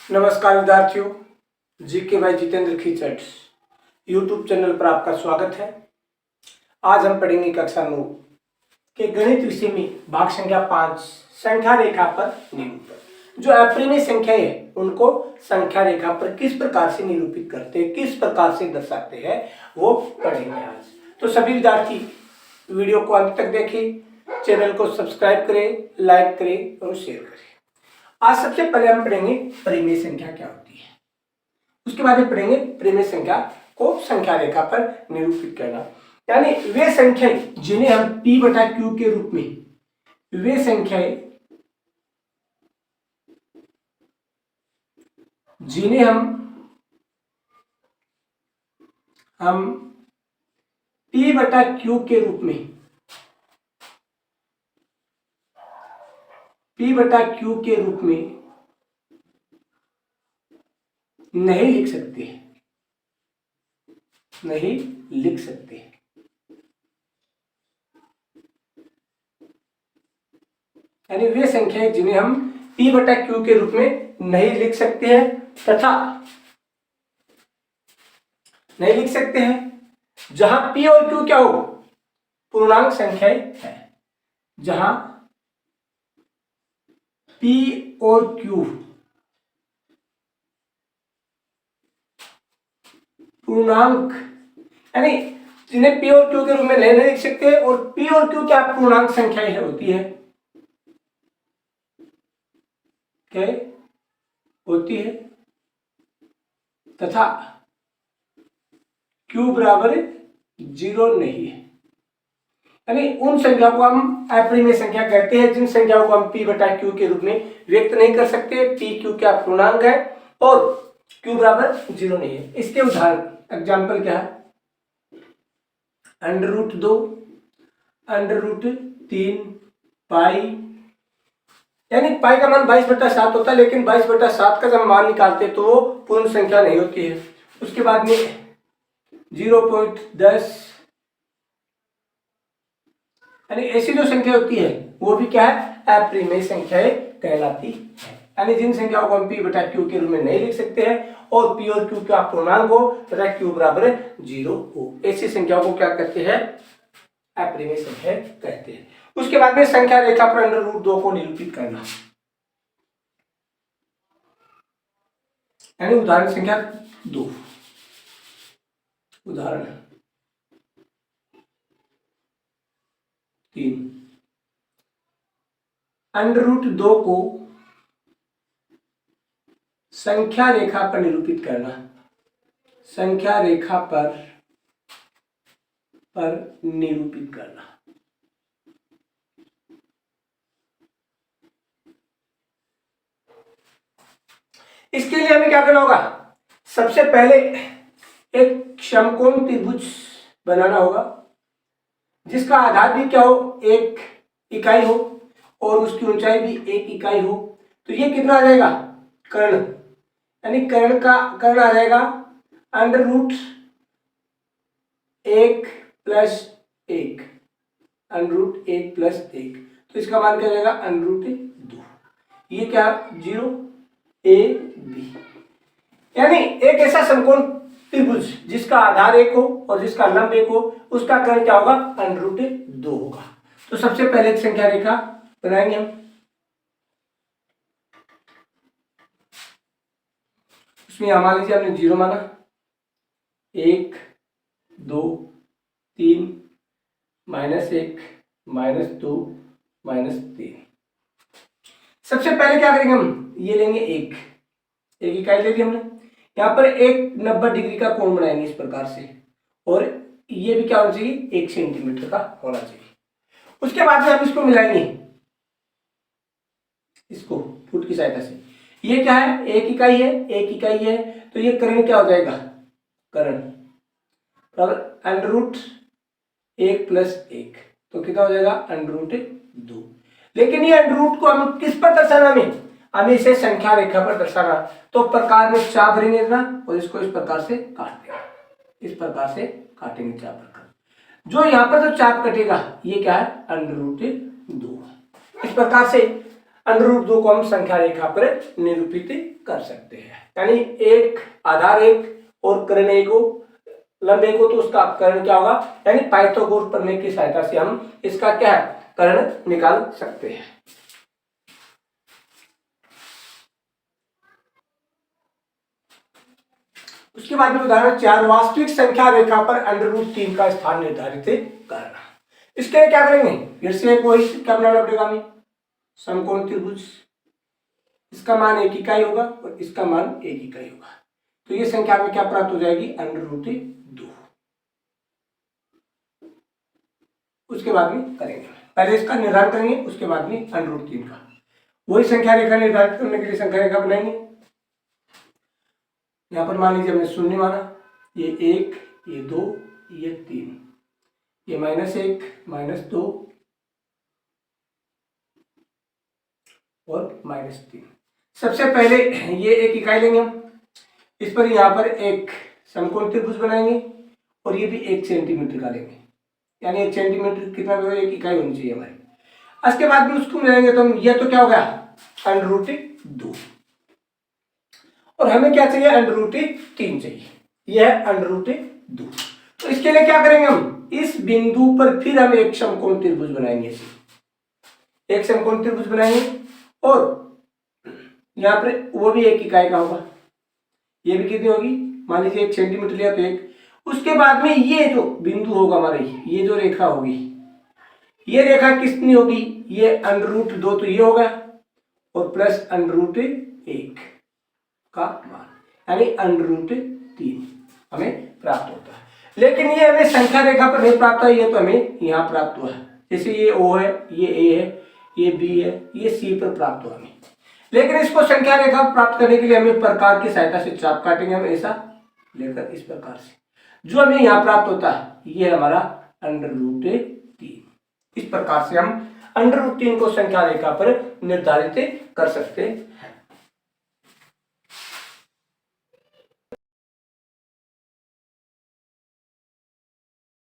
नमस्कार विद्यार्थियों, GK by Jitendra Khichat YouTube channel पर आपका स्वागत है। आज हम पढ़ेंगे कक्षा 9 के गणित विषय में भाग संख्या 5 संख्या रेखा पर निरूपण। जो अप्रिमेय संख्या है उनको संख्या रेखा पर किस प्रकार से निरूपित करते हैं, किस प्रकार से दर्शाते हैं, वो पढ़ेंगे आज। तो सभी विद्यार्थी वीडियो को अंत तक देखें, चैनल को सब्सक्राइब करें, लाइक करें और शेयर करें। आज सबसे पहले हम पढ़ेंगे परिमेय संख्या क्या होती है, उसके बाद में पढ़ेंगे परिमेय संख्या को संख्या रेखा पर निरूपित करना। यानी वे संख्याएं जिन्हें हम P बटा Q के रूप में, वे संख्याएं जिन्हें हम P बटा Q के रूप में, P बटा Q के रूप में नहीं लिख सकते, नहीं लिख सकते। यानी वे संख्याएं जिन्हें हम P बटा Q के रूप में नहीं लिख सकते हैं तथा नहीं लिख सकते हैं जहां P और Q क्या हो, पूर्णांक संख्याएं है। जहां P और Q पूर्णांक, यानी जिन्हें P और Q के रूप में नहीं लिख सकते और P और Q क्या पूर्णांक संख्याएं होती है, क्या होती है, तथा Q बराबर 0 नहीं है। यानी उन संख्या को हम अप्रिमेय संख्या कहते हैं जिन संख्याओं को हम P बटा Q के रूप में व्यक्त नहीं कर सकते। P Q क्या पूर्णांक है और Q बराबर 0 नहीं है। इसके उदाहरण एग्जाम्पल क्या है, √2, √3 पाई, यानी पाई का मान 22/7 होता है, लेकिन 22/7 का जब मान निकालते हैं तो वो पूर्ण संख्या नहीं होती है। उसके बाद में 0.10, यानी ऐसी जो संख्या होती है वो भी क्या है, अप्रिमेय संख्याएं कहलाती है। यानी जिन संख्याओं को हम P बटा Q के रूप में नहीं लिख सकते हैं और P और Q का पूर्णांक हो तथा Q बराबर 0 हो, ऐसी संख्याओं को क्या कहते हैं, अप्रिमेय संख्या कहते हैं। उसके बाद में संख्या रेखा पर √2 को निरूपित करना। यानी उदाहरण संख्या 2, उदाहरण 3, √2 को संख्या रेखा पर निरूपित करना। संख्या रेखा पर निरूपित करना। इसके लिए हमें क्या करना होगा, सबसे पहले एक समकोण त्रिभुज बनाना होगा जिसका आधार भी क्या हो, 1 इकाई हो और उसकी ऊंचाई भी 1 इकाई हो। तो ये कितना आ जाएगा, कर्ण, यानी कर्ण आ जाएगा √1 + 1, √1 + 1, तो इसका मान क्या जाएगा, √2। ये क्या, 0 A B, यानी एक ऐसा समकोण त्रिभुज जिसका आधार 1 हो और जिसका लंब 1 हो, उसका कर्ण क्या होगा, √2 होगा। तो सबसे पहले एक संख्या रेखा बनाएंगे हम। उसमें मान लीजिए हमने 0 माना, 1 2 3 -1 -2 -3। सबसे पहले क्या करेंगे हम, ये लेंगे 1 इकाई ले ली हमने। यहाँ पर एक 90 डिग्री का कोण बनाएंगे इस प्रकार से, और ये भी क्या होना चाहिए, 1 सेंटीमीटर का होना चाहिए। उसके बाद में हम इसको मिलाएंगे, इसको फुट की सहायता से। ये क्या है, 1 इकाई है, 1 इकाई है, तो ये कर्ण क्या हो जाएगा, कर्ण बराबर √1 + 1, तो कितना हो जाएगा, √2। लेकिन ये √ को हम किस पर दर्शाना, हमें इसे संख्या रेखा पर दर्शाना। तो प्रकार में चाप भरेंगे इतना और इसको इस प्रकार से काट देंगे, इस प्रकार से काटेंगे चाप प्रकार। जो यहाँ पर जो चाप कटेगा ये क्या है, √2। इस प्रकार से अंडर रूट 2 को हम संख्या रेखा पर निरूपित कर सकते हैं। यानी एक आधार एक और कर्ण एक हो, लंब एक हो, तो उसका कर्ण क्या होगा, यानी पाइथागोरस प्रमेय की सहायता से हम इसका क्या है, कर्ण निकाल सकते हैं। उसके बाद में उदाहरण 4, वास्तविक संख्या रेखा पर अंडर रूट 3 का स्थान निर्धारित करना। इसके लिए क्या करेंगे, फिर से एक वही क्या बनाना पड़ेगा हमें, समकोण त्रिभुज। इसका मान 1 इकाई होगा और इसका मान 1 इकाई होगा, तो ये संख्या में क्या प्राप्त हो जाएगी, अंडर रूट 2। उसके बाद में करेंगे, पहले इसका निर्धारण करेंगे, उसके बाद में अंडर रूट 3 का। वही संख्या रेखा निर्धारित करने के लिए संख्या रेखा बनाएंगे। यहां पर मान लीजिए हमने शून्य माना, ये 1, ये 2, ये 3, ये -1, -2 और -3। सबसे पहले ये 1 इकाई लेंगे हम, इस पर यहाँ पर एक समकोण त्रिभुज बनाएंगे और ये भी 1 सेंटीमीटर का लेंगे, यानी 1 सेंटीमीटर कितना, 1 इकाई होनी चाहिए हमारी। उसके बाद में उसको मिलाएंगे तो हम, ये तो क्या हो गया, अंडर रूट 2, और हमें क्या चाहिए, अंडर रूट 3 चाहिए, यह है अंडर रूट 2। तो इसके लिए क्या करेंगे हम, इस बिंदु पर फिर हम एक समकोण त्रिभुज बनाएंगे, एक समकोण त्रिभुज बनाएंगे और यहाँ पर वो भी 1 इकाई का होगा, ये भी कितनी होगी, मान लीजिए 1 सेंटीमीटर लिया तो 1। उसके बाद में ये जो बिंदु होगा हमारे, ये जो रेखा होगी, ये रेखा कितनी होगी, ये अंडर रूट 2 तो ये होगा और प्लस अंडर रूट 1 का मान, यानी अंडर रूट 3 हमें प्राप्त होता है। लेकिन ये हमें संख्या रेखा पर नहीं प्राप्त है, ये तो हमें यहाँ प्राप्त हुआ है। जैसे ये O है, ये A है, ये B है, ये C पर प्राप्त हुआ हमें। लेकिन इसको संख्या रेखा प्राप्त करने के लिए हमें प्रकार की सहायता से चाप काटेंगे हम, ऐसा लेकर इस प्रकार से, जो हमें यहाँ प्राप्त होता है ये हमारा अंडर रूट 3। इस प्रकार से हम अंडर रूट 3 को संख्या रेखा पर निर्धारित कर सकते हैं।